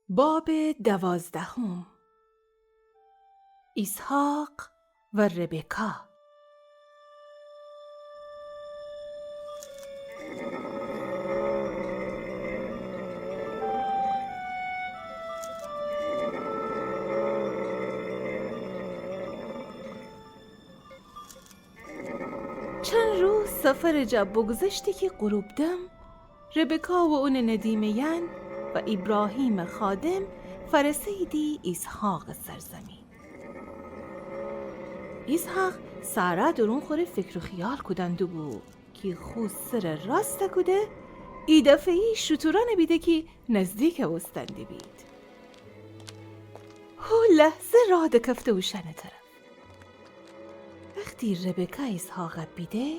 باب 12. اسحاق و ربکا. چند روز سفر جب بگذشتی که غروب دم ربکا و اون ندیمین و ابراهیم خادم فرسیدی اسحاق سرزمین. اسحاق ساره درون خوره فکر و خیال کدندو بو که خود سر راست کده ای دفعی شطوران بیده که نزدیک وستندی بید. هو لحظه راه دکفته و شنه طرف. وقتی ربکا اسحاق بیده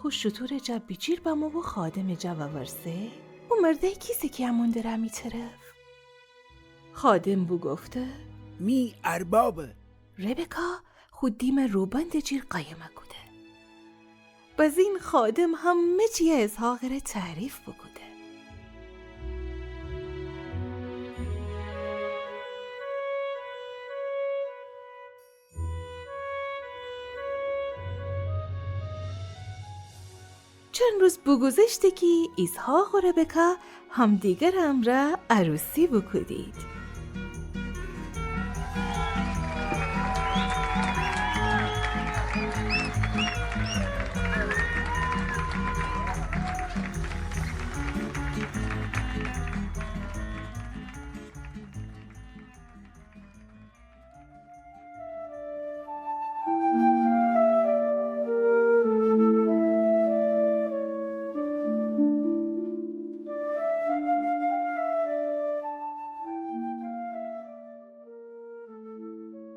خود شطور جب بیچیر بمو و خادم جب ورسه و مرده کسی که همون دره می طرف. خادم بو گفته می اربابه. ربکا خود دیم روبند جیر قایمه کده. باز این خادم همه چیه اسحاق را تعریف بکده. چند روز بگذشته که اسحاق و ربکا همدیگر هم را عروسی بکدید.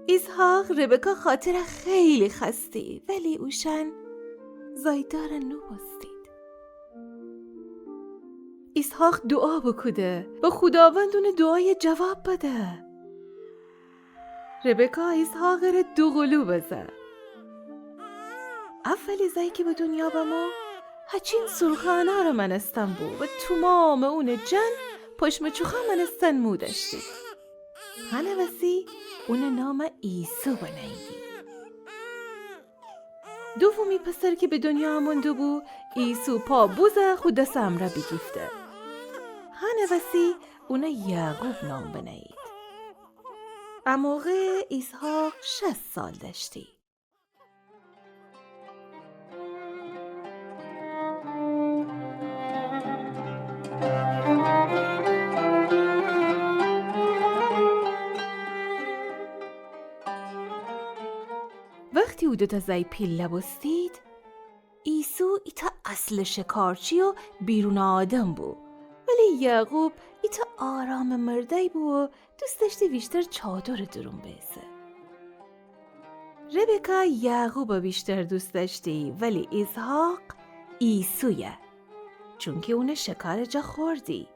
اسحاق ربکا خاطر خیلی خستی ولی اوشن زایدار نو بستید. اسحاق دعا بکده و خداوند اون دعای جواب بده. ربکا اسحاق را دو قلو بزه. اولی زایی که به دنیا بمو هچین سرخانه رو منستن بو و تمام اون جن پشم چوخا منستن مودشتی. هنه وسی اون نام عیسی بنیدی. دومی پسر که به دنیا آمونده بو عیسی پا بوزه خود دست امره بگیفته. هنه وسی اون یعقوب نام بنید. اموقع اسحاق 60 سال داشتی. وقتی او دوتا زی پیله بستید ایسو ایتا اصل شکارچی و بیرون آدم بو ولی یعقوب ایتا آرام مردی بو و دوست داشتی بیشتر چادر درون بیسه. ربکا یعقوب بیشتر دوست داشتی ولی اسحاق ایسویه چون که اون شکار جا خوردی.